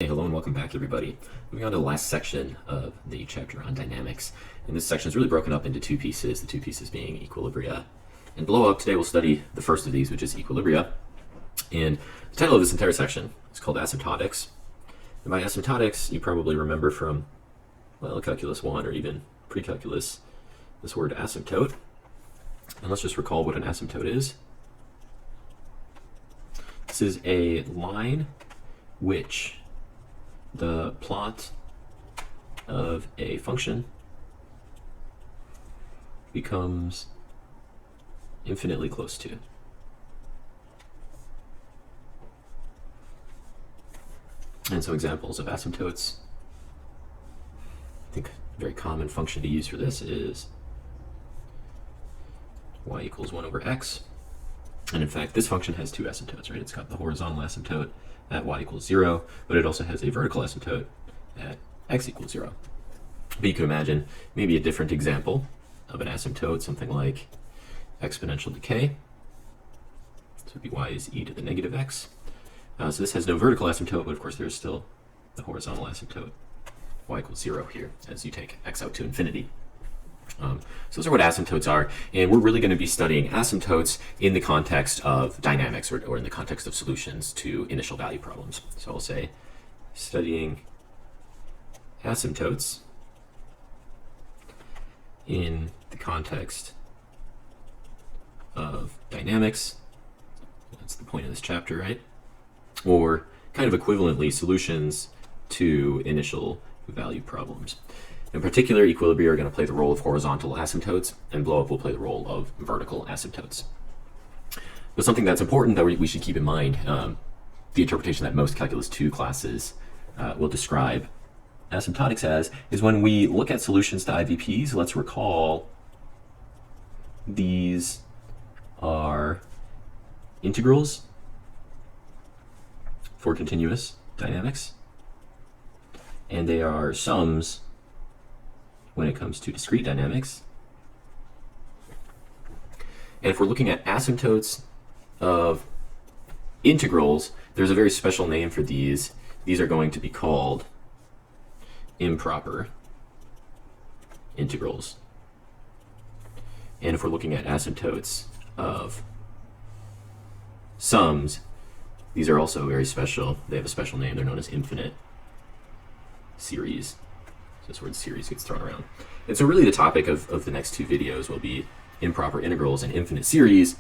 Hey, hello and welcome back, everybody. Moving on to the last section of the chapter on dynamics. And this section is really broken up into two pieces, the two pieces being equilibria and blow up. Today we'll study the first of these, which is equilibria. And the title of this entire section is called asymptotics. And by asymptotics, you probably remember from, well, Calculus 1 or even pre-calculus, this word asymptote. And let's just recall what an asymptote is. This is a line which the plot of a function becomes infinitely close to. And some examples of asymptotes. I think a very common function to use for this is y equals 1 over x. And in fact, this function has two asymptotes, right? It's got the horizontal asymptote at y equals 0, but it also has a vertical asymptote at x equals 0. But you can imagine maybe a different example of an asymptote, something like exponential decay. So it would be y is e to the negative x. So this has no vertical asymptote, but of course there's still the horizontal asymptote, y equals 0 here, as you take x out to infinity. So those are what asymptotes are, and we're really going to be studying asymptotes in the context of dynamics or in the context of solutions to initial value problems. So I'll say studying asymptotes in the context of dynamics. That's the point of this chapter, right? Or kind of equivalently, solutions to initial value problems. In particular, equilibria are going to play the role of horizontal asymptotes, and blow up will play the role of vertical asymptotes. But something that's important that we should keep in mind, the interpretation that most Calculus 2 classes will describe asymptotics as, is when we look at solutions to IVPs, let's recall these are integrals for continuous dynamics, and they are sums when it comes to discrete dynamics. And if we're looking at asymptotes of integrals, there's a very special name for these. These are going to be called improper integrals. And if we're looking at asymptotes of sums, these are also very special. They have a special name. They're known as infinite series. This word series gets thrown around. And so really the topic of the next two videos will be improper integrals and infinite series.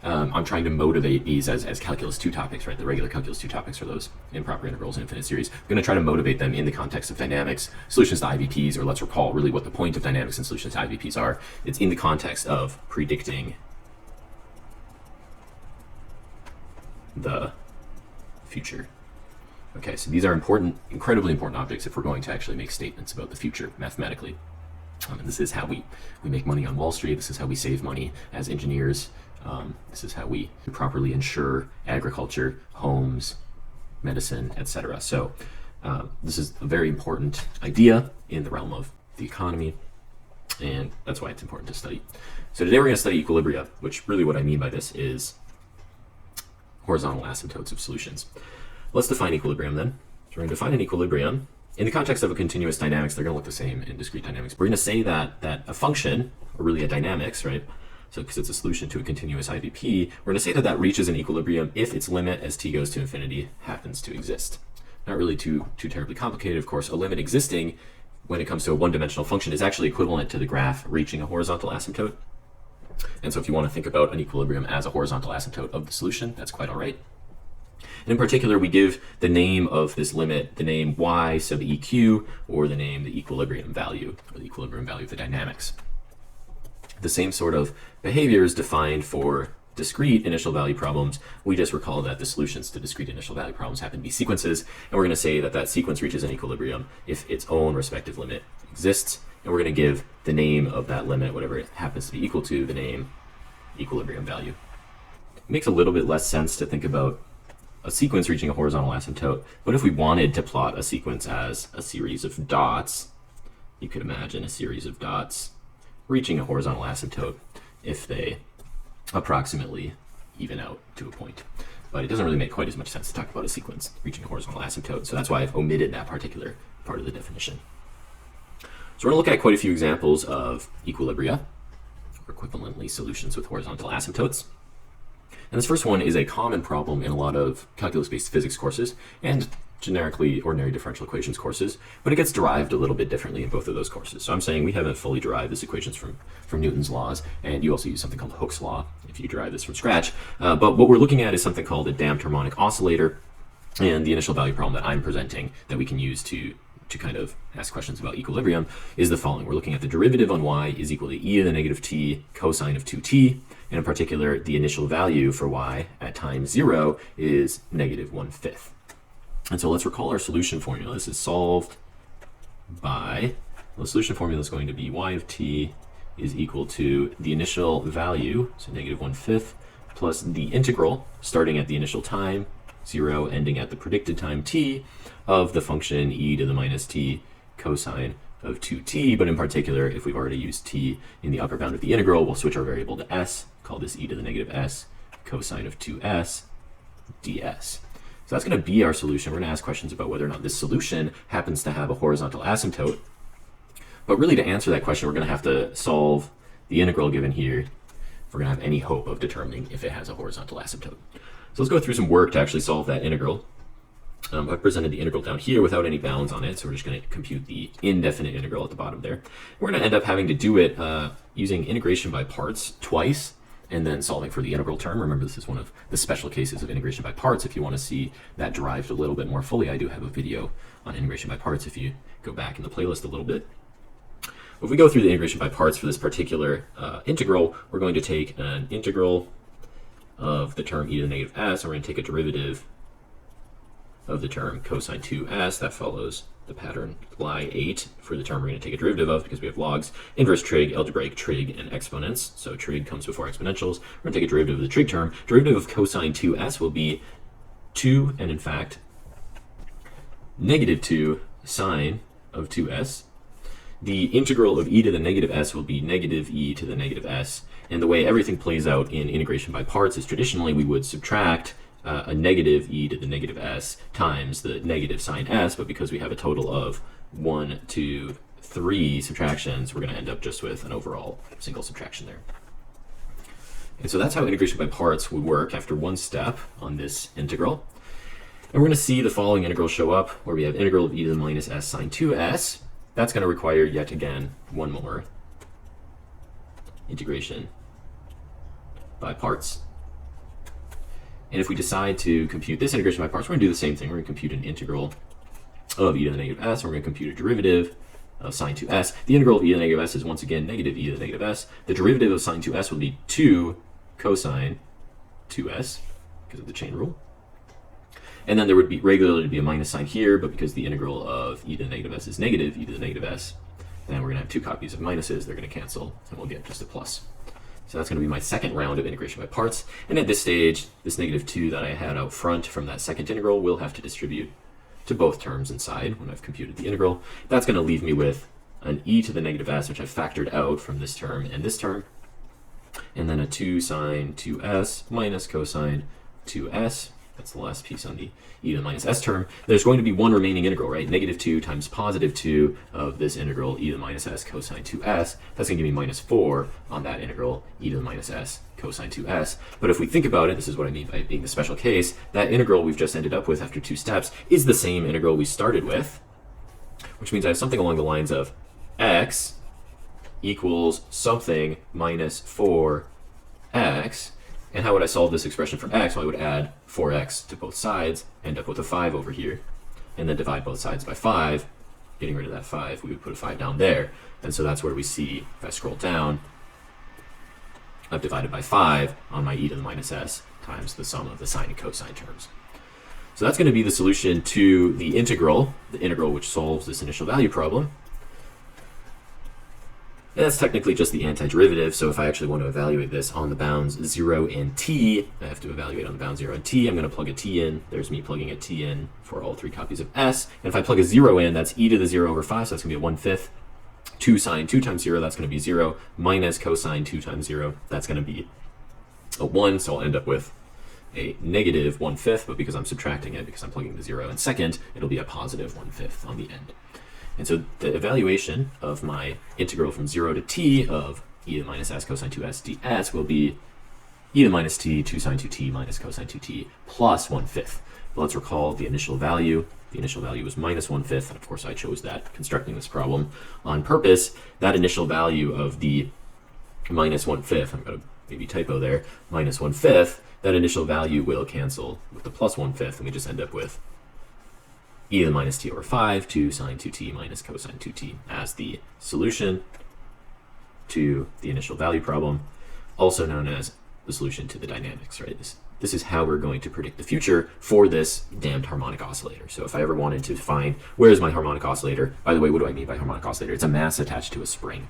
I'm trying to motivate these as Calculus 2 topics, right? The regular Calculus 2 topics are those improper integrals and infinite series. I'm going to try to motivate them in the context of dynamics, solutions to IVPs, or let's recall really what the point of dynamics and solutions to IVPs are. It's in the context of predicting the future. Okay, so these are important, incredibly important objects if we're going to actually make statements about the future mathematically. And this is how we make money on Wall Street. This is how we save money as engineers. This is how we properly insure agriculture, homes, medicine, etc. So this is a very important idea in the realm of the economy, and that's why it's important to study. So today we're going to study equilibria, which really what I mean by this is horizontal asymptotes of solutions. Let's define equilibrium then. So we're going to define an equilibrium. In the context of a continuous dynamics, they're going to look the same in discrete dynamics. We're going to say that a function, or really a dynamics, right? So because it's a solution to a continuous IVP, we're going to say that reaches an equilibrium if its limit as t goes to infinity happens to exist. Not really too terribly complicated, of course. A limit existing when it comes to a one-dimensional function is actually equivalent to the graph reaching a horizontal asymptote. And so if you want to think about an equilibrium as a horizontal asymptote of the solution, that's quite all right. And in particular, we give the name of this limit, the name y sub eq, or the name the equilibrium value, or the equilibrium value of the dynamics. The same sort of behavior is defined for discrete initial value problems. We just recall that the solutions to discrete initial value problems happen to be sequences, and we're going to say that sequence reaches an equilibrium if its own respective limit exists, and we're going to give the name of that limit, whatever it happens to be equal to, the name equilibrium value. It makes a little bit less sense to think about a sequence reaching a horizontal asymptote. What if we wanted to plot a sequence as a series of dots? You could imagine a series of dots reaching a horizontal asymptote if they approximately even out to a point. but it doesn't really make quite as much sense to talk about a sequence reaching a horizontal asymptote. So that's why I've omitted that particular part of the definition. So we're going to look at quite a few examples of equilibria, or equivalently solutions with horizontal asymptotes. And this first one is a common problem in a lot of calculus-based physics courses and generically ordinary differential equations courses, but it gets derived a little bit differently in both of those courses. So I'm saying we haven't fully derived this equations from Newton's laws, and you also use something called Hooke's law if you derive this from scratch. But what we're looking at is something called a damped harmonic oscillator, and the initial value problem that I'm presenting that we can use to kind of ask questions about equilibrium is the following. We're looking at the derivative on y is equal to e to the negative t cosine of 2t, and in particular, the initial value for y at time 0 is negative 1/5. And so let's recall our solution formula. This is solved by, the solution formula is going to be y of t is equal to the initial value, so negative 1/5, plus the integral starting at the initial time, 0, ending at the predicted time t, of the function e to the minus t cosine of 2t, but in particular, if we've already used t in the upper bound of the integral, we'll switch our variable to s, call this e to the negative s cosine of 2s ds. So that's going to be our solution. We're going to ask questions about whether or not this solution happens to have a horizontal asymptote. But really, to answer that question, we're going to have to solve the integral given here if we're going to have any hope of determining if it has a horizontal asymptote. So let's go through some work to actually solve that integral. I've presented the integral down here without any bounds on it, so we're just going to compute the indefinite integral at the bottom there. We're going to end up having to do it using integration by parts twice, and then solving for the integral term. Remember, this is one of the special cases of integration by parts. If you want to see that derived a little bit more fully, I do have a video on integration by parts if you go back in the playlist a little bit. If we go through the integration by parts for this particular integral, we're going to take an integral of the term e to the negative s, and we're going to take a derivative of the term cosine 2s. That follows the pattern lie 8 for the term we're going to take a derivative of because we have logs, inverse trig, algebraic trig, and exponents. So trig comes before exponentials. We're going to take a derivative of the trig term. Derivative of cosine 2s will be 2, and in fact, negative 2 sine of 2s. The integral of e to the negative s will be negative e to the negative s. And the way everything plays out in integration by parts is traditionally we would subtract a negative e to the negative s times the negative sine s, but because we have a total of 1, 2, 3 subtractions, we're going to end up just with an overall single subtraction there. And so that's how integration by parts would work after one step on this integral. And we're going to see the following integral show up, where we have integral of e to the minus s sine 2s. That's going to require, yet again, one more integration by parts. And if we decide to compute this integration by parts, we're going to do the same thing. We're going to compute an integral of e to the negative s, and we're going to compute a derivative of sine 2s. The integral of e to the negative s is once again negative e to the negative s. The derivative of sine 2s will be 2 cosine 2s, because of the chain rule. And then there would be regularly be a minus sign here, but because the integral of e to the negative s is negative e to the negative s, then we're going to have two copies of minuses. They're going to cancel, and we'll get just a plus. So that's going to be my second round of integration by parts. And at this stage, this negative 2 that I had out front from that second integral will have to distribute to both terms inside when I've computed the integral. That's going to leave me with an e to the negative s, which I've factored out from this term and this term, and then a 2 sine 2s minus cosine 2s. That's the last piece on the e to the minus s term. There's going to be one remaining integral, right? Negative 2 times positive 2 of this integral e to the minus s cosine 2s. That's going to give me minus 4 on that integral e to the minus s cosine 2s. But if we think about it, this is what I mean by being the special case, that integral we've just ended up with after two steps is the same integral we started with, which means I have something along the lines of x equals something minus 4x. And how would I solve this expression for x? Well, I would add 4x to both sides, end up with a 5 over here, and then divide both sides by 5. Getting rid of that 5, we would put a 5 down there. And so that's where we see, if I scroll down, I've divided by 5 on my e to the minus s times the sum of the sine and cosine terms. So that's going to be the solution to the integral which solves this initial value problem. And that's technically just the antiderivative, so if I actually want to evaluate this on the bounds 0 and t, I have to evaluate on the bounds 0 and t. I'm going to plug a t in. There's me plugging a t in for all three copies of s. And if I plug a 0 in, that's e to the 0 over 5, so that's going to be a 1/5. 2 sine 2 times 0, that's going to be 0, minus cosine 2 times 0, that's going to be a 1, so I'll end up with a negative 1/5, but because I'm subtracting it, because I'm plugging the 0 in second, it'll be a positive 1/5 on the end. And so the evaluation of my integral from 0 to t of e to the minus s cosine 2s ds will be e to the minus t 2 sine 2t minus cosine 2t plus 1/5. But let's recall the initial value. The initial value was minus 1/5, and of course I chose that constructing this problem on purpose. That initial value of the minus 1/5, I'm going to maybe typo there, minus 1/5, that initial value will cancel with the plus 1/5, and we just end up with e to the minus t over 5, 2 sine 2t minus cosine 2t as the solution to the initial value problem, also known as the solution to the dynamics, right? This is how we're going to predict the future for this damned harmonic oscillator. So if I ever wanted to find where is my harmonic oscillator, by the way, what do I mean by harmonic oscillator? It's a mass attached to a spring.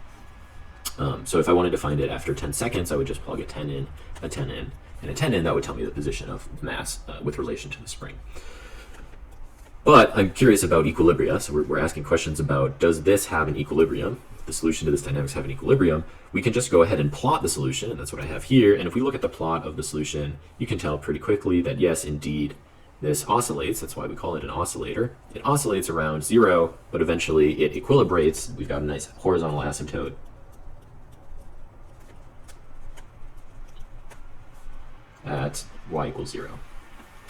So if I wanted to find it after 10 seconds, I would just plug a 10 in, a 10 in, and a 10 in. That would tell me the position of the mass with relation to the spring. But I'm curious about equilibria, so we're asking questions about, does this have an equilibrium? The solution to this dynamics have an equilibrium. We can just go ahead and plot the solution, and that's what I have here. And if we look at the plot of the solution, you can tell pretty quickly that yes, indeed, this oscillates. That's why we call it an oscillator. It oscillates around 0, but eventually it equilibrates. We've got a nice horizontal asymptote. At y equals 0.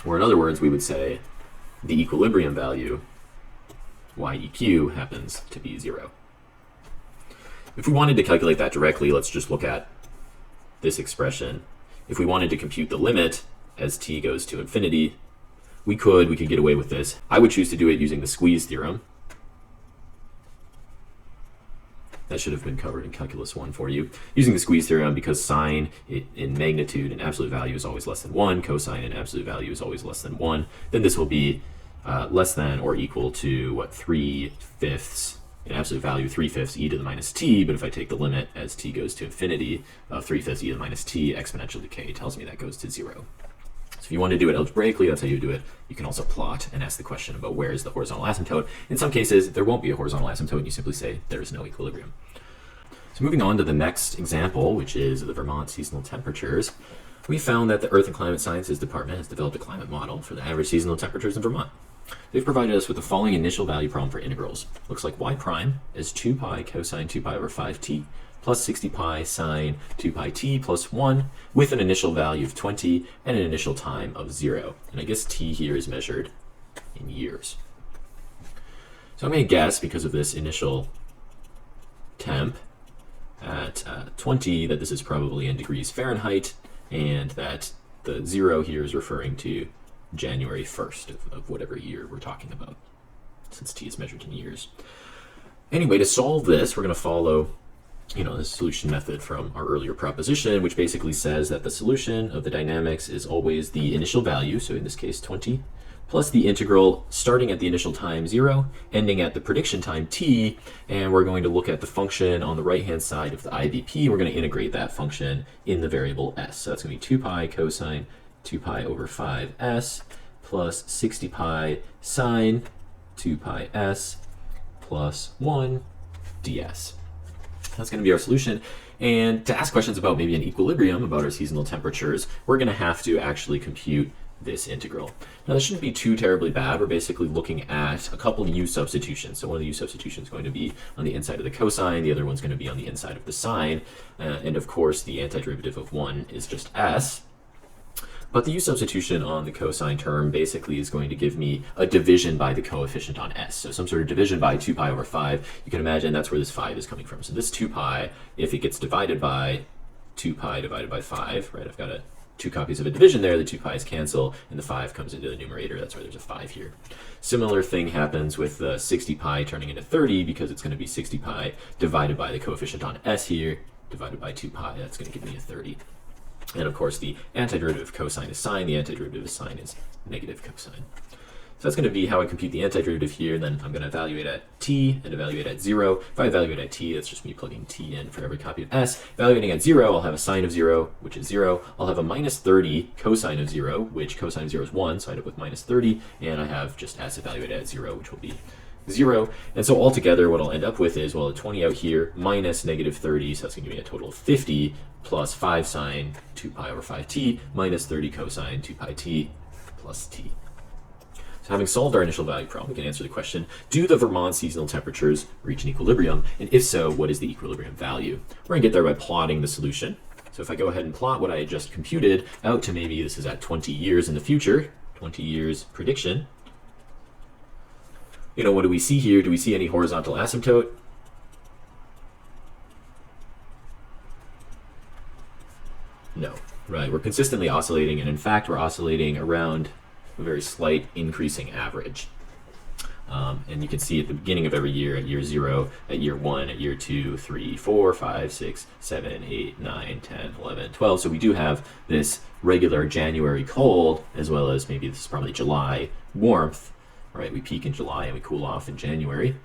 Or in other words, we would say the equilibrium value, YEQ, happens to be 0. If we wanted to calculate that directly, let's just look at this expression. If we wanted to compute the limit as t goes to infinity, we could get away with this. I would choose to do it using the squeeze theorem. That should have been covered in Calculus 1 for you. Using the squeeze theorem, because sine in magnitude and absolute value is always less than 1, cosine in absolute value is always less than 1, then this will be less than or equal to, what, 3/5 in absolute value, 3/5 e to the minus t, but if I take the limit as t goes to infinity of 3/5 e to the minus t, exponential decay tells me that goes to 0. So if you want to do it algebraically, that's how you do it. You can also plot and ask the question about where is the horizontal asymptote. In some cases, there won't be a horizontal asymptote, and you simply say there is no equilibrium. So moving on to the next example, which is the Vermont seasonal temperatures, we found that the Earth and Climate Sciences Department has developed a climate model for the average seasonal temperatures in Vermont. They've provided us with the following initial value problem for integrals. Looks like y prime is 2 pi cosine 2 pi over 5t plus 60 pi sine 2 pi t plus 1 with an initial value of 20 and an initial time of 0. And I guess t here is measured in years. So I'm going to guess, because of this initial temp at 20, that this is probably in degrees Fahrenheit, and that the 0 here is referring to January 1st of whatever year we're talking about, since t is measured in years. Anyway, to solve this, we're going to follow the solution method from our earlier proposition, which basically says that the solution of the dynamics is always the initial value, so in this case 20, plus the integral starting at the initial time 0, ending at the prediction time t, and we're going to look at the function on the right-hand side of the IVP. We're going to integrate that function in the variable s. So that's going to be 2 pi cosine 2 pi over 5s plus 60 pi sine 2 pi s plus 1 ds. That's going to be our solution. And to ask questions about maybe an equilibrium about our seasonal temperatures, we're going to have to actually compute this integral. Now, this shouldn't be too terribly bad. We're basically looking at a couple of u substitutions. So one of the u substitutions is going to be on the inside of the cosine, the other one's going to be on the inside of the sine, and of course the antiderivative of 1 is just s. But the u substitution on the cosine term basically is going to give me a division by the coefficient on s. So some sort of division by 2 pi over 5. You can imagine that's where this 5 is coming from. So this 2 pi, if it gets divided by 2 pi divided by 5, right, I've got 2 copies of a division there, the 2 pi's cancel, and the 5 comes into the numerator. That's why there's a 5 here. Similar thing happens with the 60 pi turning into 30, because it's going to be 60 pi divided by the coefficient on s here, divided by 2 pi. That's going to give me a 30. And of course, the antiderivative of cosine is sine. The antiderivative of sine is negative cosine. So that's going to be how I compute the antiderivative here. Then I'm going to evaluate at t and evaluate at 0. If I evaluate at t, that's just me plugging t in for every copy of s. Evaluating at 0, I'll have a sine of 0, which is 0. I'll have a minus 30 cosine of 0, which cosine of 0 is 1, so I end up with minus 30. And I have just s evaluated at 0, which will be 0. And so altogether, what I'll end up with is, well, a 20 out here minus negative 30, so that's going to give me a total of 50 plus 5 sine 2 pi over 5t minus 30 cosine 2 pi t plus t. So having solved our initial value problem, we can answer the question, do the Vermont seasonal temperatures reach an equilibrium? And if so, what is the equilibrium value? We're going to get there by plotting the solution. So if I go ahead and plot what I had just computed out to maybe this is at 20 years in the future, 20 years prediction, what do we see here? Do we see any horizontal asymptote? No, right? We're consistently oscillating, and in fact, we're oscillating around a very slight increasing average. And you can see at the beginning of every year, at year 0, at year 1, at year 2, 3, 4, 5, 6, 7, 8, 9, 10, 11, 12. So we do have this regular January cold, as well as maybe this is probably July warmth, right? We peak in July and we cool off in January.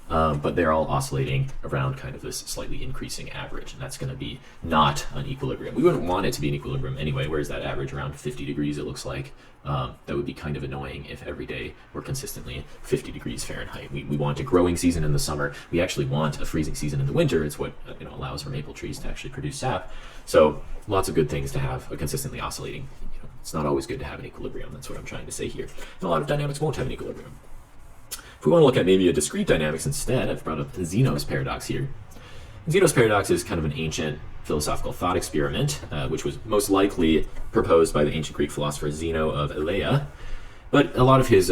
But they're all oscillating around kind of this slightly increasing average, and that's going to be not an equilibrium. We wouldn't want it to be an equilibrium anyway. Where's that average? Around 50 degrees, it looks like. That would be kind of annoying if every day we're consistently 50 degrees Fahrenheit. We want a growing season in the summer. We actually want a freezing season in the winter. It's what allows our maple trees to actually produce sap. So lots of good things to have a consistently oscillating. It's not always good to have an equilibrium. That's what I'm trying to say here. And a lot of dynamics won't have an equilibrium. If we want to look at maybe a discrete dynamics instead, I've brought up Zeno's paradox here. Zeno's paradox is kind of an ancient philosophical thought experiment, which was most likely proposed by the ancient Greek philosopher Zeno of Elea. But a lot of his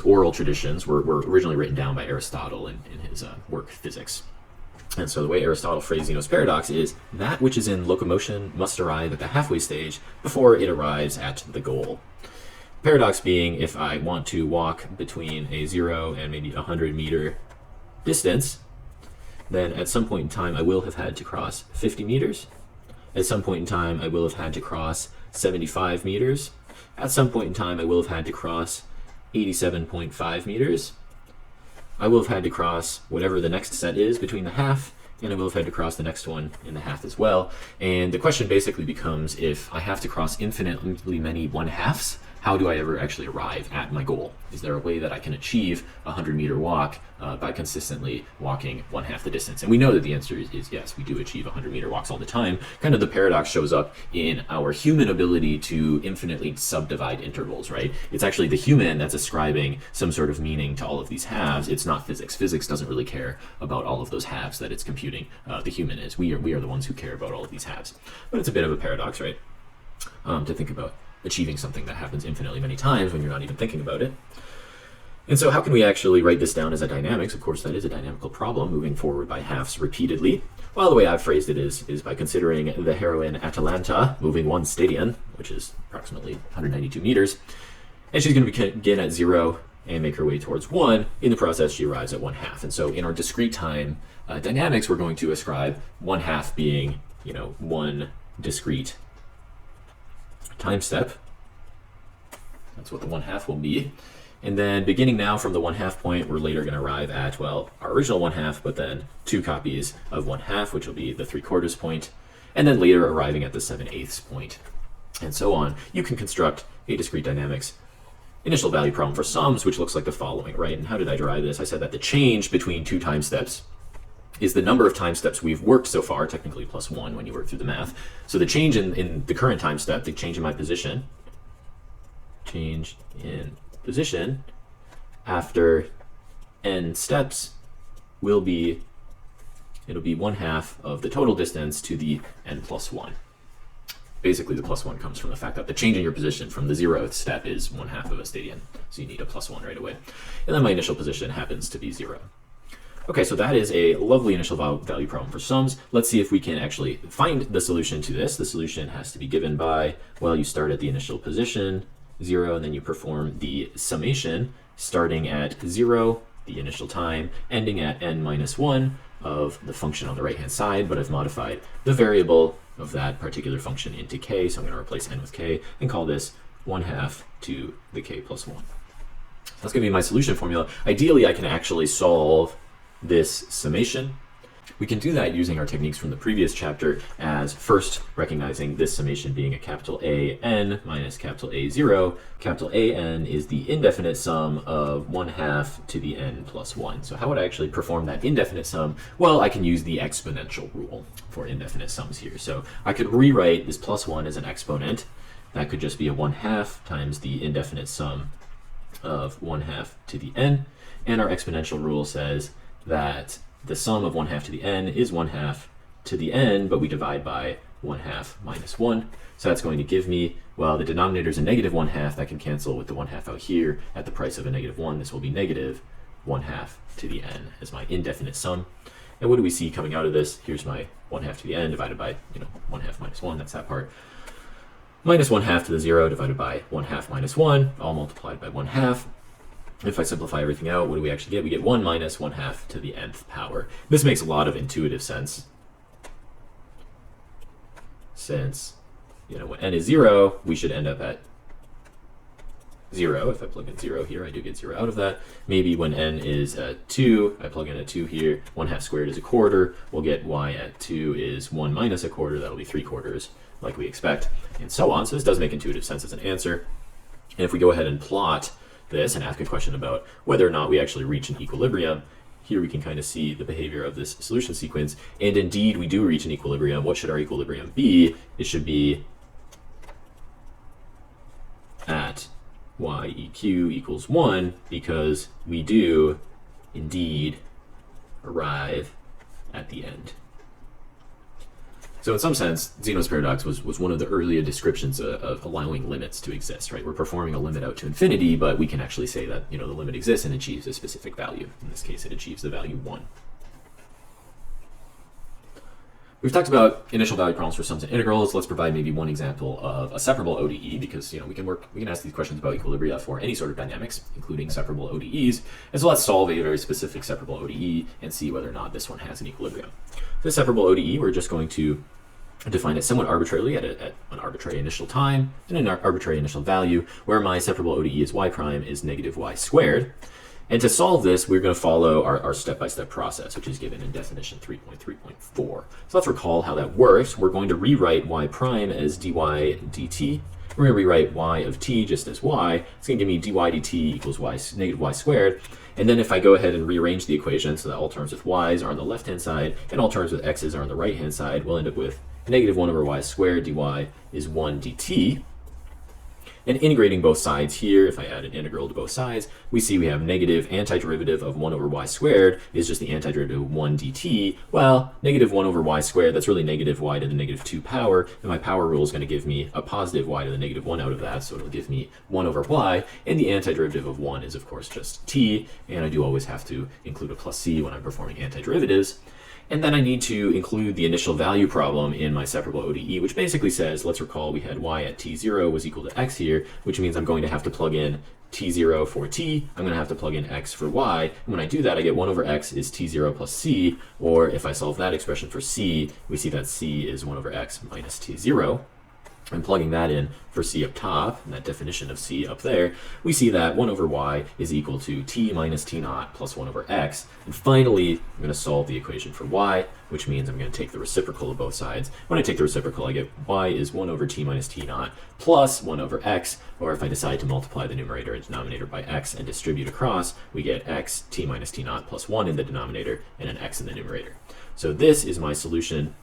oral traditions were originally written down by Aristotle in his work Physics. And so the way Aristotle phrased Zeno's paradox is, that which is in locomotion must arrive at the halfway stage before it arrives at the goal. Paradox being, if I want to walk between a 0 and maybe 100 meter distance, then at some point in time I will have had to cross 50 meters. At some point in time I will have had to cross 75 meters. At some point in time I will have had to cross 87.5 meters. I will have had to cross whatever the next set is between the half, and I will have had to cross the next one in the half as well. And the question basically becomes, if I have to cross infinitely many 1/2s, how do I ever actually arrive at my goal? Is there a way that I can achieve a 100-meter walk by consistently walking 1/2 the distance? And we know that the answer is yes, we do achieve 100-meter walks all the time. Kind of the paradox shows up in our human ability to infinitely subdivide intervals, right? It's actually the human that's ascribing some sort of meaning to all of these halves. It's not physics. Physics doesn't really care about all of those halves that it's computing. The human is. We are the ones who care about all of these halves. But it's a bit of a paradox, right? To think about achieving something that happens infinitely many times when you're not even thinking about it. And so how can we actually write this down as a dynamics? Of course, that is a dynamical problem, moving forward by halves repeatedly. Well, the way I've phrased it is by considering the heroine Atalanta moving 1 stadion, which is approximately 192 meters, and she's going to begin at 0 and make her way towards 1. In the process, she arrives at 1/2. And so in our discrete time dynamics, we're going to ascribe 1/2 being, one discrete time step. That's what the 1/2 will be. And then beginning now from the 1/2 point, we're later going to arrive at, well, our original 1/2, but then 2 copies of 1/2, which will be the 3/4 point, and then later arriving at the 7/8 point, and so on. You can construct a discrete dynamics initial value problem for sums, which looks like the following, right? And how did I derive this? I said that the change between 2 time steps is the number of time steps we've worked so far, technically plus 1 when you work through the math. So the change in the current time step, the change in my position, change in position after n steps will be, it'll be 1/2 of the total distance to the n plus 1. Basically, the plus 1 comes from the fact that the change in your position from the 0th step is 1/2 of a stadion. So you need a plus 1 right away. And then my initial position happens to be 0. Okay, so that is a lovely initial value problem for sums. Let's see if we can actually find the solution to this. The solution has to be given by, well, you start at the initial position, 0, and then you perform the summation starting at 0, the initial time, ending at n minus 1 of the function on the right-hand side, but I've modified the variable of that particular function into k, so I'm going to replace n with k and call this 1/2 to the k plus 1. So that's going to be my solution formula. Ideally, I can actually solve this summation We can do that using our techniques from the previous chapter as first recognizing this summation being a capital A n minus capital A 0. Capital A n is the indefinite sum of 1/2 to the n plus 1. So how would I actually perform that indefinite sum? Well, I can use the exponential rule for indefinite sums here. So I could rewrite this plus 1 as an exponent. That could just be a 1/2 times the indefinite sum of 1/2 to the n. And our exponential rule says that the sum of 1/2 to the n is 1/2 to the n, but we divide by 1/2 minus 1. So that's going to give me, well, the denominator is a negative 1/2. That can cancel with the 1/2 out here. At the price of a negative 1, this will be negative 1/2 to the n as my indefinite sum. And what do we see coming out of this? Here's my 1/2 to the n divided by, 1/2 minus 1. That's that part. Minus 1/2 to the 0 divided by 1/2 minus 1, all multiplied by 1/2. If I simplify everything out, what do we actually get? We get 1 minus 1/2 to the nth power. This makes a lot of intuitive sense. Since, when n is 0, we should end up at 0. If I plug in 0 here, I do get 0 out of that. Maybe when n is at 2, I plug in a 2 here. 1/2 squared is a quarter. We'll get y at 2 is 1 minus a quarter. That'll be 3/4, like we expect, and so on. So this does make intuitive sense as an answer. And if we go ahead and plot this and ask a question about whether or not we actually reach an equilibrium, here we can kind of see the behavior of this solution sequence. And indeed, we do reach an equilibrium. What should our equilibrium be? It should be at y eq equals 1, because we do indeed arrive at the end. So in some sense, Zeno's paradox was one of the earlier descriptions of allowing limits to exist, right? We're performing a limit out to infinity, but we can actually say that, the limit exists and achieves a specific value. In this case, it achieves the value 1. We've talked about initial value problems for sums and integrals. Let's provide maybe one example of a separable ODE, because we can ask these questions about equilibria for any sort of dynamics, including separable ODEs. And so let's solve a very specific separable ODE and see whether or not this one has an equilibrium. For the separable ODE, we're just going to define it somewhat arbitrarily at an arbitrary initial time and an arbitrary initial value, where my separable ODE is y prime is negative y squared. And to solve this, we're going to follow our step-by-step process, which is given in definition 3.3.4. So let's recall how that works. We're going to rewrite y prime as dy dt. We're going to rewrite y of t just as y. It's going to give me dy dt equals negative y squared. And then if I go ahead and rearrange the equation so that all terms with y's are on the left-hand side and all terms with x's are on the right-hand side, we'll end up with negative 1 over y squared dy is 1 dt. And integrating both sides here, if I add an integral to both sides, we see we have negative antiderivative of 1 over y squared is just the antiderivative of 1 dt. Well, negative 1 over y squared, that's really negative y to the negative 2 power, and my power rule is going to give me a positive y to the negative 1 out of that, so it'll give me 1 over y, and the antiderivative of 1 is, of course, just t, and I do always have to include a plus c when I'm performing antiderivatives. And then I need to include the initial value problem in my separable ODE, which basically says, let's recall we had y at t0 was equal to x here, which means I'm going to have to plug in t0 for t, I'm going to have to plug in x for y, and when I do that, I get 1 over x is t0 plus c, or if I solve that expression for c, we see that c is 1 over x minus t0. And plugging that in for c up top, and that definition of c up there, we see that 1 over y is equal to t minus t naught plus 1 over x. And finally, I'm going to solve the equation for y, which means I'm going to take the reciprocal of both sides. When I take the reciprocal, I get y is 1 over t minus t naught plus 1 over x, or if I decide to multiply the numerator and denominator by x and distribute across, we get x t minus t naught plus 1 in the denominator and an x in the numerator. So this is my solution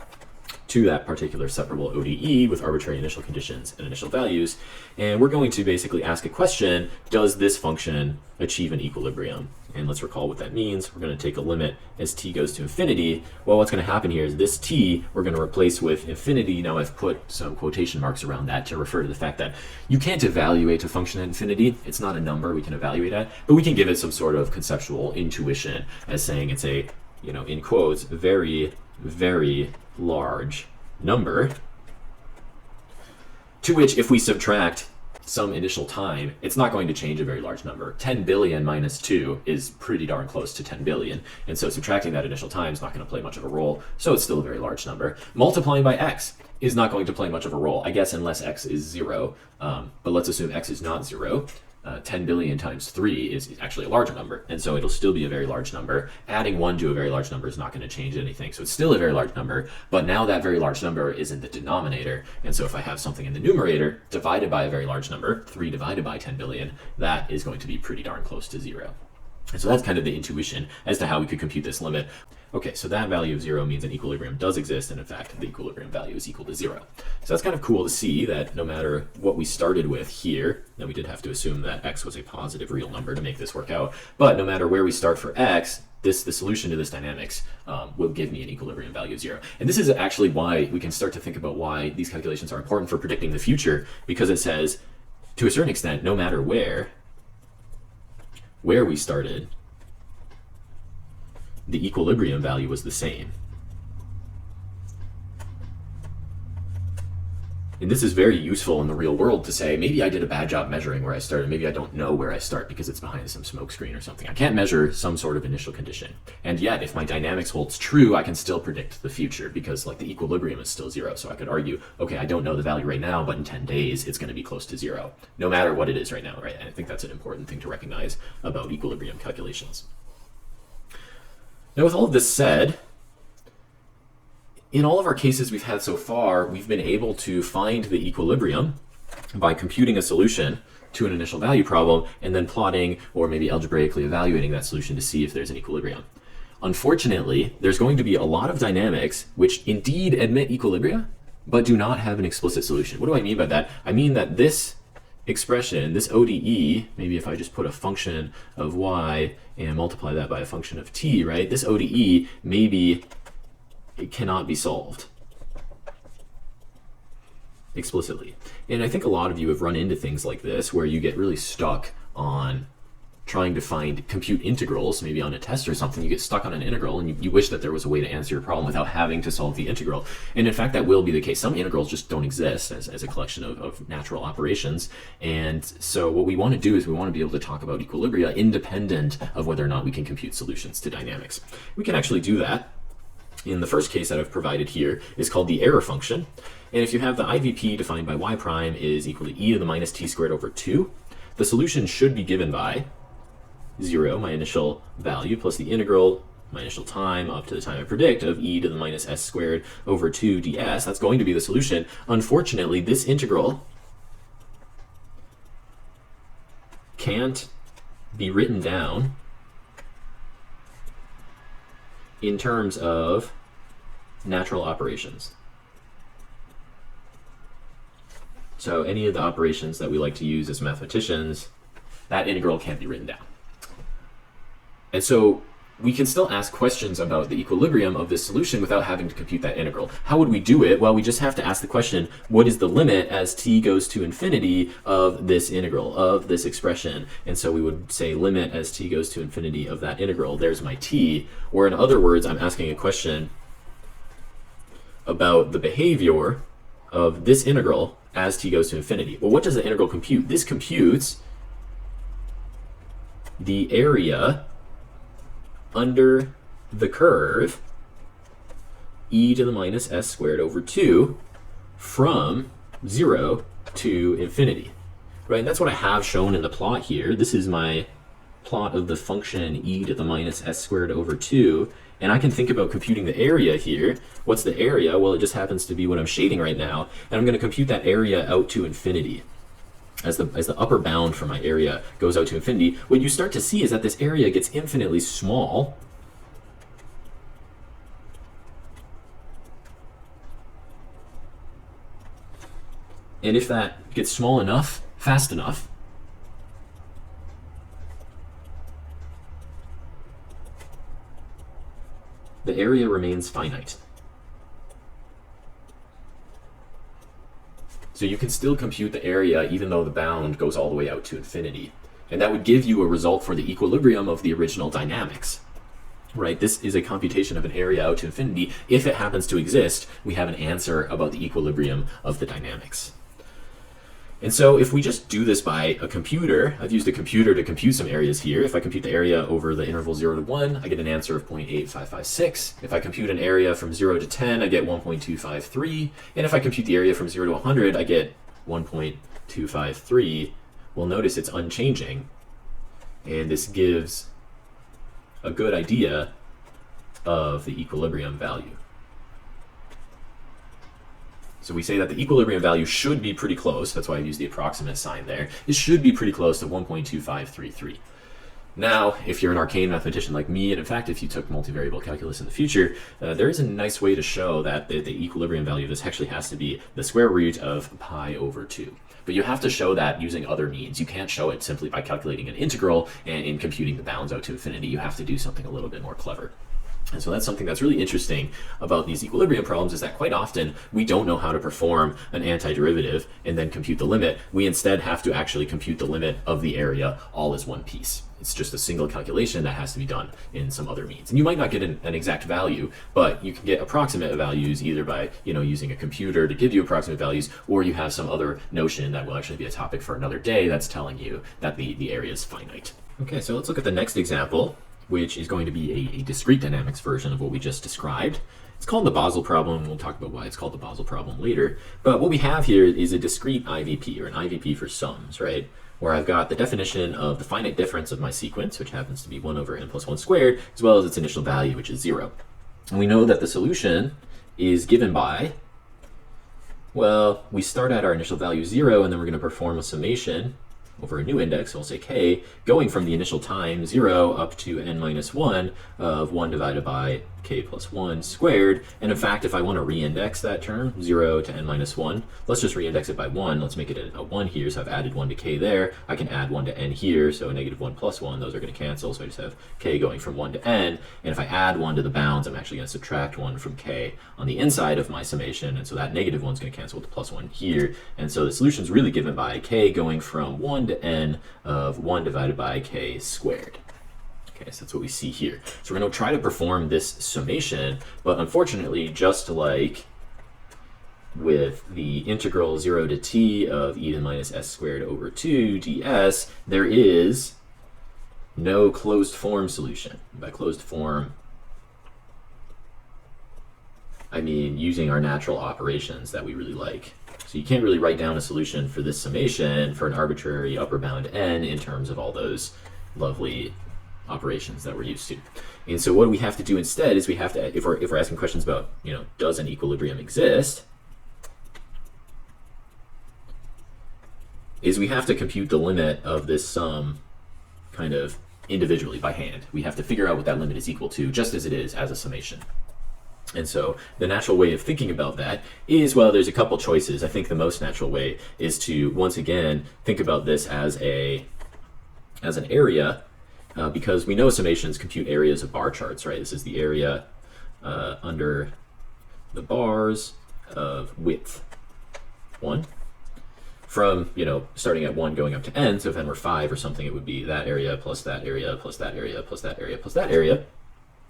to that particular separable ODE with arbitrary initial conditions and initial values. And we're going to basically ask a question, does this function achieve an equilibrium? And let's recall what that means. We're going to take a limit as t goes to infinity. Well, what's going to happen here is this t we're going to replace with infinity. Now I've put some quotation marks around that to refer to the fact that you can't evaluate a function at infinity. It's not a number we can evaluate at, but we can give it some sort of conceptual intuition as saying it's a, in quotes, very, very large number, to which if we subtract some initial time, it's not going to change a very large number. 10 billion minus 2 is pretty darn close to 10 billion, and so subtracting that initial time is not going to play much of a role, so it's still a very large number. Multiplying by x is not going to play much of a role, I guess, unless x is 0, but let's assume x is not 0. 10 billion times 3 is actually a larger number, and so it'll still be a very large number. Adding 1 to a very large number is not going to change anything, so it's still a very large number, but now that very large number is in the denominator, and so if I have something in the numerator divided by a very large number, 3 divided by 10 billion, that is going to be pretty darn close to 0. And so that's kind of the intuition as to how we could compute this limit. Okay, so that value of 0 means an equilibrium does exist, and in fact, the equilibrium value is equal to 0. So that's kind of cool to see that no matter what we started with here, now we did have to assume that x was a positive real number to make this work out, but no matter where we start for x, the solution to this dynamics will give me an equilibrium value of 0. And this is actually why we can start to think about why these calculations are important for predicting the future, because it says, to a certain extent, no matter where we started, the equilibrium value was the same. And this is very useful in the real world to say, maybe I did a bad job measuring where I started, maybe I don't know where I start because it's behind some smoke screen or something. I can't measure some sort of initial condition. And yet, if my dynamics holds true, I can still predict the future because like the equilibrium is still 0. So I could argue, okay, I don't know the value right now, but in 10 days, it's going to be close to 0, no matter what it is right now, right? And I think that's an important thing to recognize about equilibrium calculations. Now, with all of this said, in all of our cases we've had so far, we've been able to find the equilibrium by computing a solution to an initial value problem and then plotting or maybe algebraically evaluating that solution to see if there's an equilibrium. Unfortunately, there's going to be a lot of dynamics which indeed admit equilibria, but do not have an explicit solution. What do I mean by that? I mean that this expression, this ODE, maybe if I just put a function of y and multiply that by a function of t, right? This ODE, maybe it cannot be solved explicitly. And I think a lot of you have run into things like this where you get really stuck on trying to compute integrals, maybe on a test or something. You get stuck on an integral and you wish that there was a way to answer your problem without having to solve the integral. And in fact, that will be the case. Some integrals just don't exist as a collection of natural operations. And so what we want to do is we want to be able to talk about equilibria independent of whether or not we can compute solutions to dynamics. We can actually do that. In the first case that I've provided here is called the error function. And if you have the IVP defined by y prime is equal to e to the minus t squared over 2, the solution should be given by 0, my initial value, plus the integral, my initial time up to the time I predict, of e to the minus s squared over 2 ds. That's going to be the solution. Unfortunately, this integral can't be written down in terms of natural operations. So any of the operations that we like to use as mathematicians, that integral can't be written down. And so we can still ask questions about the equilibrium of this solution without having to compute that integral. How would we do it? Well, we just have to ask the question, what is the limit as t goes to infinity of this integral, of this expression? And so we would say limit as t goes to infinity of that integral. There's my t. Or in other words, I'm asking a question about the behavior of this integral as t goes to infinity. Well, what does the integral compute? This computes the area under the curve e to the minus s squared over 2 from 0 to infinity, right? And that's what I have shown in the plot here. This is my plot of the function e to the minus s squared over 2, and I can think about computing the area here. What's the area? Well, it just happens to be what I'm shading right now, and I'm going to compute that area out to infinity. As the upper bound for my area goes out to infinity, what you start to see is that this area gets infinitely small. And if that gets small enough, fast enough, the area remains finite. So you can still compute the area even though the bound goes all the way out to infinity. And that would give you a result for the equilibrium of the original dynamics, right? This is a computation of an area out to infinity. If it happens to exist, we have an answer about the equilibrium of the dynamics. And so if we just do this by a computer, I've used a computer to compute some areas here. If I compute the area over the interval 0 to 1, I get an answer of 0.8556. If I compute an area from 0 to 10, I get 1.253. And if I compute the area from 0 to 100, I get 1.253 well, notice it's unchanging, and this gives a good idea of the equilibrium value. So we say that the equilibrium value should be pretty close. That's why I use the approximate sign there. It should be pretty close to 1.2533. Now, if you're an arcane mathematician like me, and in fact, if you took multivariable calculus in the future, there is a nice way to show that the equilibrium value of this actually has to be the square root of pi over 2. But you have to show that using other means. You can't show it simply by calculating an integral and in computing the bounds out to infinity. You have to do something a little bit more clever. And so that's something that's really interesting about these equilibrium problems, is that quite often we don't know how to perform an antiderivative and then compute the limit. We instead have to actually compute the limit of the area all as one piece. It's just a single calculation that has to be done in some other means. And you might not get an exact value, but you can get approximate values either by using a computer to give you approximate values, or you have some other notion that will actually be a topic for another day that's telling you that the area is finite. Okay, so let's look at the next example, which is going to be a discrete dynamics version of what we just described. It's called the Basel problem. We'll talk about why it's called the Basel problem later. But what we have here is a discrete IVP, or an IVP for sums, right? Where I've got the definition of the finite difference of my sequence, which happens to be 1 over n plus 1 squared, as well as its initial value, which is 0. And we know that the solution is given by, well, we start at our initial value 0, and then we're going to perform a summation over a new index, we'll say k, going from the initial time 0 up to n minus 1 of 1 divided by k plus 1 squared. And in fact, if I want to reindex that term, 0 to n minus 1, let's just reindex it by 1. Let's make it a 1 here, so I've added 1 to k there. I can add 1 to n here, so negative 1 plus 1, those are going to cancel, so I just have k going from 1 to n. And if I add 1 to the bounds, I'm actually going to subtract 1 from k on the inside of my summation, and so that negative 1 is going to cancel with the plus 1 here. And so the solution is really given by k going from 1 to n of 1 divided by k squared. Okay, so that's what we see here. So we're going to try to perform this summation, but unfortunately, just like with the integral 0 to t of e to the minus s squared over 2 ds, there is no closed form solution. By closed form, I mean using our natural operations that we really like. So you can't really write down a solution for this summation for an arbitrary upper bound n in terms of all those lovely operations that we're used to. And so what we have to do instead is we have to, if we're asking questions about, does an equilibrium exist, is we have to compute the limit of this sum kind of individually by hand. We have to figure out what that limit is equal to, just as it is as a summation. And so the natural way of thinking about that is, well, there's a couple choices. I think the most natural way is to, once again, think about this as an area, because we know summations compute areas of bar charts, right? This is the area under the bars of width 1. From, starting at 1 going up to n, so if n were 5 or something, it would be that area plus that area plus that area plus that area plus that area.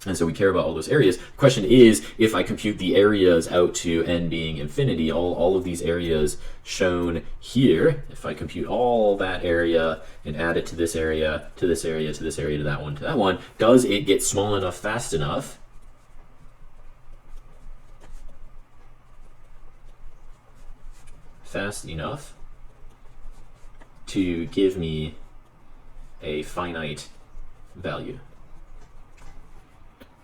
And so we care about all those areas. The question is, if I compute the areas out to n being infinity, all of these areas shown here, if I compute all that area and add it to this area, to this area, to this area, to that one, does it get small enough fast enough to give me a finite value?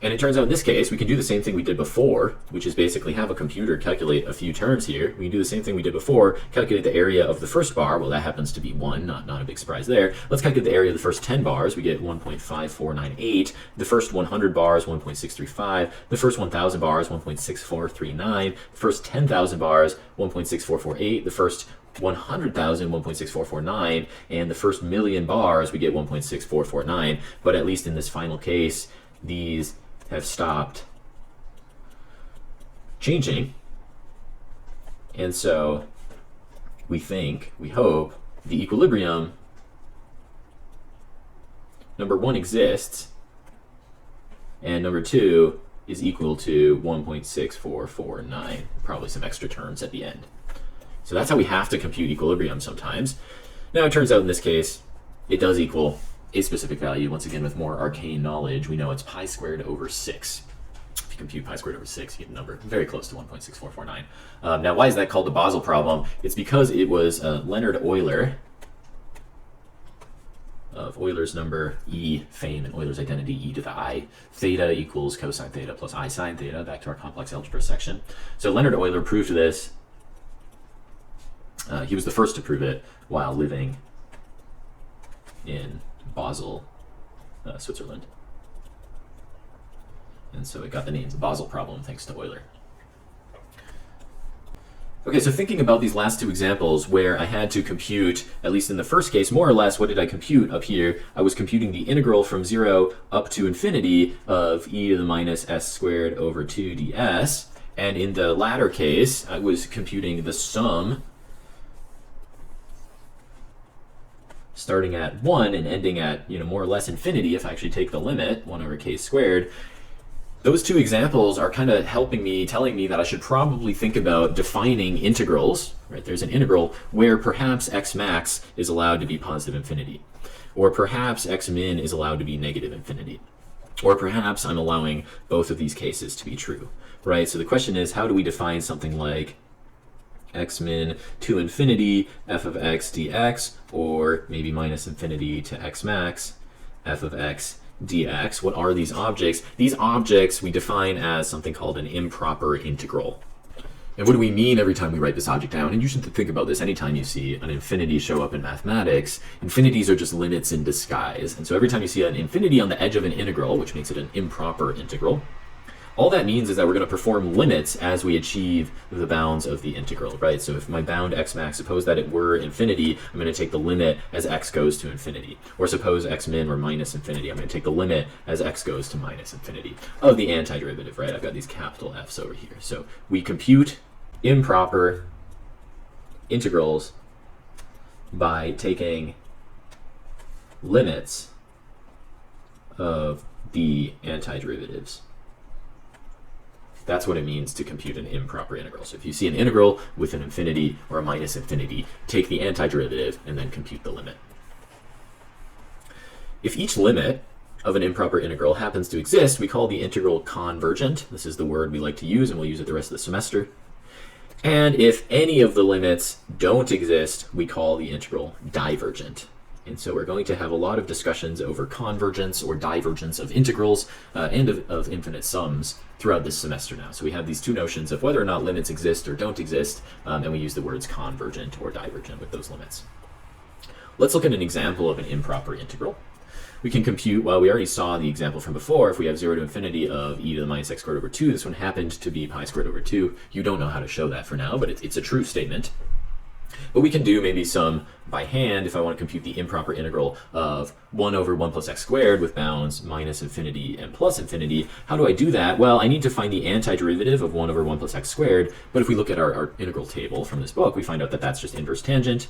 And it turns out in this case, we can do the same thing we did before, which is basically have a computer calculate a few terms here. We can do the same thing we did before, calculate the area of the first bar. Well, that happens to be 1, not a big surprise there. Let's calculate the area of the first 10 bars. We get 1.5498. The first 100 bars, 1.635. The first 1,000 bars, 1.6439. The first 10,000 bars, 1.6448. The first 100,000, 1.6449. And the first million bars, we get 1.6449. But at least in this final case, these have stopped changing, and so we hope, the equilibrium, number 1 exists, and number 2 is equal to 1.6449, probably some extra terms at the end. So that's how we have to compute equilibrium sometimes. Now it turns out in this case, it does equal a specific value. Once again, with more arcane knowledge, we know it's pi squared over 6. If you compute pi squared over 6, you get a number very close to 1.6449. Now, why is that called the Basel problem? It's because it was Leonhard Euler of Euler's number, E, fame, and Euler's identity, e to the I. Theta equals cosine theta plus I sine theta, back to our complex algebra section. So Leonhard Euler proved this. He was the first to prove it while living in Basel, Switzerland. And so it got the name the Basel problem thanks to Euler. Okay, so thinking about these last two examples where I had to compute, at least in the first case, more or less, what did I compute up here? I was computing the integral from 0 up to infinity of e to the minus s squared over 2 ds. And in the latter case, I was computing the sum starting at 1 and ending at, more or less infinity if I actually take the limit, 1 over k squared. Those two examples are kind of helping me, telling me that I should probably think about defining integrals, right? There's an integral where perhaps x max is allowed to be positive infinity, or perhaps x min is allowed to be negative infinity, or perhaps I'm allowing both of these cases to be true, right? So the question is, how do we define something like x min to infinity f of x dx, or maybe minus infinity to x max f of x dx. What are these objects? These objects we define as something called an improper integral. And what do we mean every time we write this object down? And you should think about this anytime you see an infinity show up in mathematics. Infinities are just limits in disguise. And so every time you see an infinity on the edge of an integral, which makes it an improper integral, all that means is that we're going to perform limits as we achieve the bounds of the integral, right? So if my bound x max, suppose that it were infinity, I'm going to take the limit as x goes to infinity. Or suppose x min were minus infinity, I'm going to take the limit as x goes to minus infinity of the antiderivative, right? I've got these capital F's over here. So we compute improper integrals by taking limits of the antiderivatives. That's what it means to compute an improper integral. So if you see an integral with an infinity or a minus infinity, take the antiderivative and then compute the limit. If each limit of an improper integral happens to exist, we call the integral convergent. This is the word we like to use, and we'll use it the rest of the semester. And if any of the limits don't exist, we call the integral divergent. And so we're going to have a lot of discussions over convergence or divergence of integrals and of infinite sums throughout this semester now. So we have these two notions of whether or not limits exist or don't exist, and we use the words convergent or divergent with those limits. Let's look at an example of an improper integral. We can compute, well, we already saw the example from before, if we have 0 to infinity of e to the minus x squared over 2, this one happened to be pi squared over 2. You don't know how to show that for now, but it's a true statement. But we can do maybe some by hand if I want to compute the improper integral of 1 over 1 plus x squared with bounds minus infinity and plus infinity. How do I do that? Well, I need to find the antiderivative of 1 over 1 plus x squared. But if we look at our integral table from this book, we find out that that's just inverse tangent.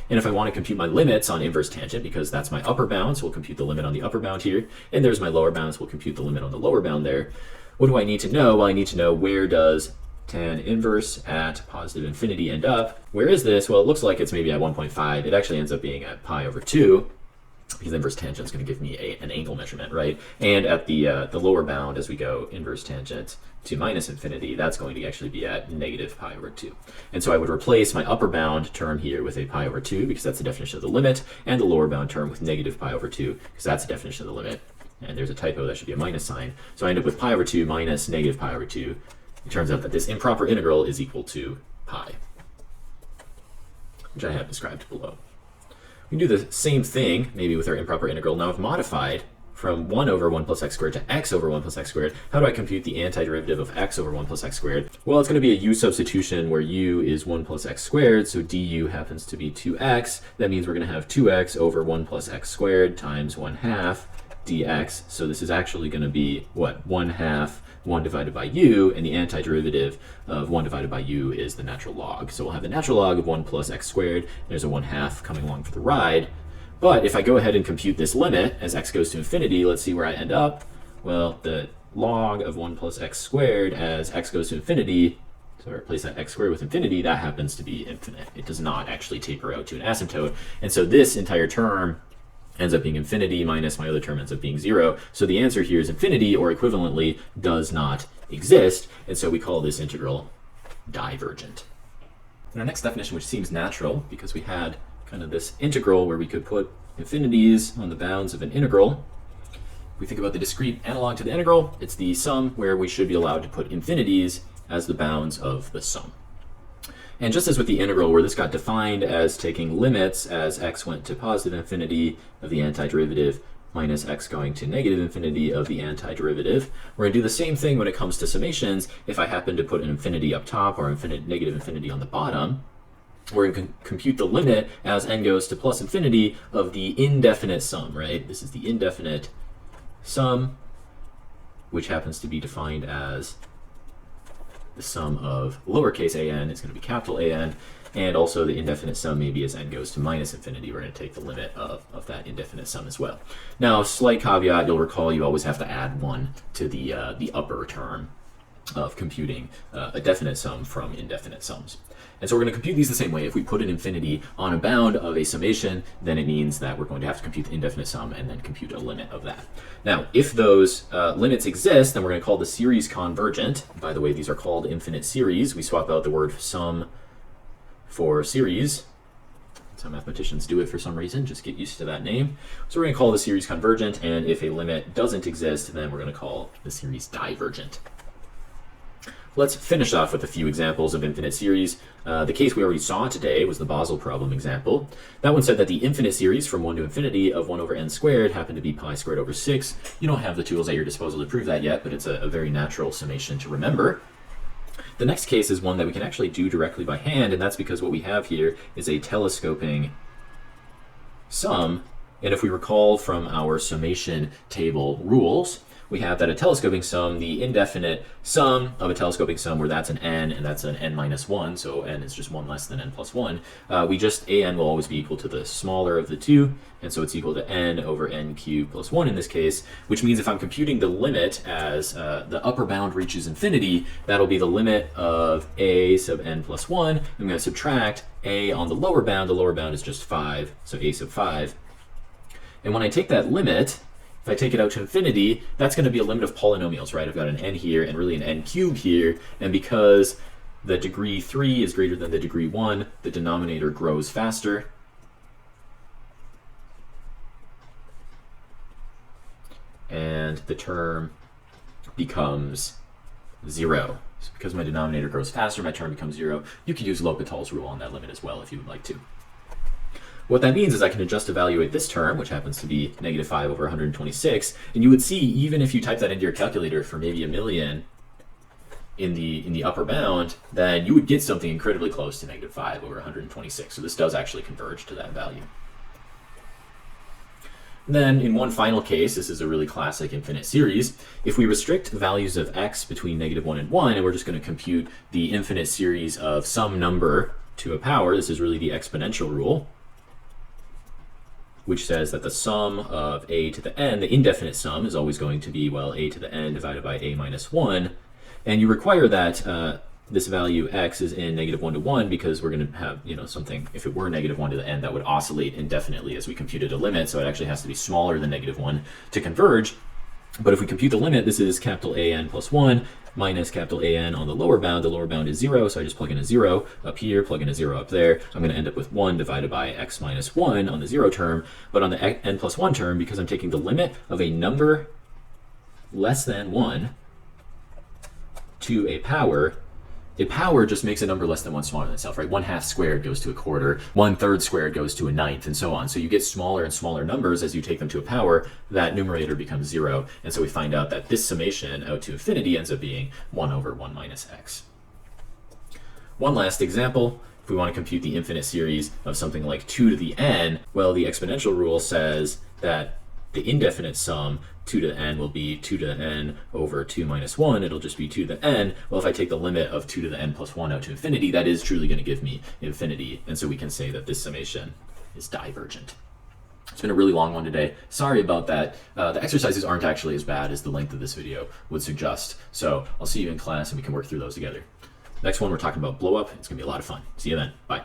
And if I want to compute my limits on inverse tangent, because that's my upper bound, so we'll compute the limit on the upper bound here. And there's my lower bound, so we'll compute the limit on the lower bound there. What do I need to know? Well, I need to know, where does tan inverse at positive infinity end up? Where is this? Well, it looks like it's maybe at 1.5. It actually ends up being at pi over 2, because inverse tangent is going to give me an angle measurement, right? And at the lower bound, as we go inverse tangent to minus infinity, that's going to actually be at negative pi over 2. And so I would replace my upper bound term here with a pi over 2, because that's the definition of the limit, and the lower bound term with negative pi over 2, because that's the definition of the limit. And there's a typo, that should be a minus sign. So I end up with pi over 2 minus negative pi over 2. It turns out that this improper integral is equal to pi, which I have described below. We can do the same thing, maybe with our improper integral. Now I've modified from 1 over 1 plus x squared to x over 1 plus x squared. How do I compute the antiderivative of x over 1 plus x squared? Well, it's going to be a u substitution where u is 1 plus x squared, so du happens to be 2x. That means we're going to have 2x over 1 plus x squared times 1/2 dx. So this is actually going to be, what, 1/2 1 divided by u, and the antiderivative of 1 divided by u is the natural log. So we'll have the natural log of 1 plus x squared. There's a 1/2 coming along for the ride. But if I go ahead and compute this limit as x goes to infinity, let's see where I end up. Well, the log of 1 plus x squared as x goes to infinity, so I replace that x squared with infinity, that happens to be infinite. It does not actually taper out to an asymptote. And so this entire term ends up being infinity minus my other term ends up being 0. So the answer here is infinity, or equivalently does not exist. And so we call this integral divergent. And our next definition, which seems natural because we had kind of this integral where we could put infinities on the bounds of an integral. If we think about the discrete analog to the integral, it's the sum where we should be allowed to put infinities as the bounds of the sum. And just as with the integral, where this got defined as taking limits as x went to positive infinity of the antiderivative minus x going to negative infinity of the antiderivative, we're going to do the same thing when it comes to summations. If I happen to put an infinity up top or negative infinity on the bottom, we're going to compute the limit as n goes to plus infinity of the indefinite sum, right? This is the indefinite sum, which happens to be defined as the sum of lowercase an is going to be capital An, and also the indefinite sum maybe as n goes to minus infinity. We're going to take the limit of that indefinite sum as well. Now, slight caveat, you'll recall you always have to add 1 to the upper term of computing a definite sum from indefinite sums. And so we're going to compute these the same way. If we put an infinity on a bound of a summation, then it means that we're going to have to compute the indefinite sum and then compute a limit of that. Now, if those limits exist, then we're going to call the series convergent. By the way, these are called infinite series. We swap out the word sum for series. That's how mathematicians do it for some reason. Just get used to that name. So we're going to call the series convergent, and if a limit doesn't exist, then we're going to call the series divergent. Let's finish off with a few examples of infinite series. The case we already saw today was the Basel problem example. That one said that the infinite series from 1 to infinity of 1 over n squared happened to be pi squared over 6. You don't have the tools at your disposal to prove that yet, but it's a very natural summation to remember. The next case is one that we can actually do directly by hand, and that's because what we have here is a telescoping sum. And if we recall from our summation table rules, we have that a telescoping sum, the indefinite sum of a telescoping sum, where that's an n and that's an n minus 1, so n is just 1 less than n plus 1, an will always be equal to the smaller of the two, and so it's equal to n over n cubed plus 1 in this case, which means if I'm computing the limit as the upper bound reaches infinity, that'll be the limit of a sub n plus 1. I'm going to subtract a on the lower bound is just 5, so a sub 5. And when I take that limit, if I take it out to infinity, that's going to be a limit of polynomials, right? I've got an n here and really an n cubed here, and because the degree 3 is greater than the degree 1, the denominator grows faster. And the term becomes 0. So because my denominator grows faster, my term becomes 0. You could use L'Hopital's rule on that limit as well if you would like to. What that means is I can just evaluate this term, which happens to be negative 5 over 126, and you would see, even if you type that into your calculator for maybe 1,000,000 in the upper bound, then you would get something incredibly close to negative 5 over 126. So this does actually converge to that value. And then in one final case, this is a really classic infinite series, if we restrict values of x between negative 1 and 1, and we're just going to compute the infinite series of some number to a power, this is really the exponential rule, which says that the sum of a to the n, the indefinite sum, is always going to be, well, a to the n divided by a minus 1. And you require that this value x is in negative 1 to 1 because we're going to have, something, if it were negative 1 to the n, that would oscillate indefinitely as we computed a limit. So it actually has to be smaller than negative 1 to converge. But if we compute the limit, this is capital An plus 1 minus capital An on the lower bound. The lower bound is 0, so I just plug in a 0 up here, plug in a 0 up there. I'm going to end up with 1 divided by x minus 1 on the 0 term. But on the n plus 1 term, because I'm taking the limit of a number less than 1 to a power just makes a number less than 1 smaller than itself, right? 1/2 squared goes to a quarter, 1/3 squared goes to a ninth, and so on. So you get smaller and smaller numbers as you take them to a power. That numerator becomes 0, and so we find out that this summation out to infinity ends up being 1 over 1 minus x. One last example. If we want to compute the infinite series of something like 2 to the n, well, the exponential rule says that the indefinite sum 2 to the n will be 2 to the n over 2 minus 1. It'll just be 2 to the n. Well, if I take the limit of 2 to the n plus 1 out to infinity, that is truly going to give me infinity. And so we can say that this summation is divergent. It's been a really long one today. Sorry about that. The exercises aren't actually as bad as the length of this video would suggest. So I'll see you in class and we can work through those together. Next one, we're talking about blow up. It's going to be a lot of fun. See you then. Bye.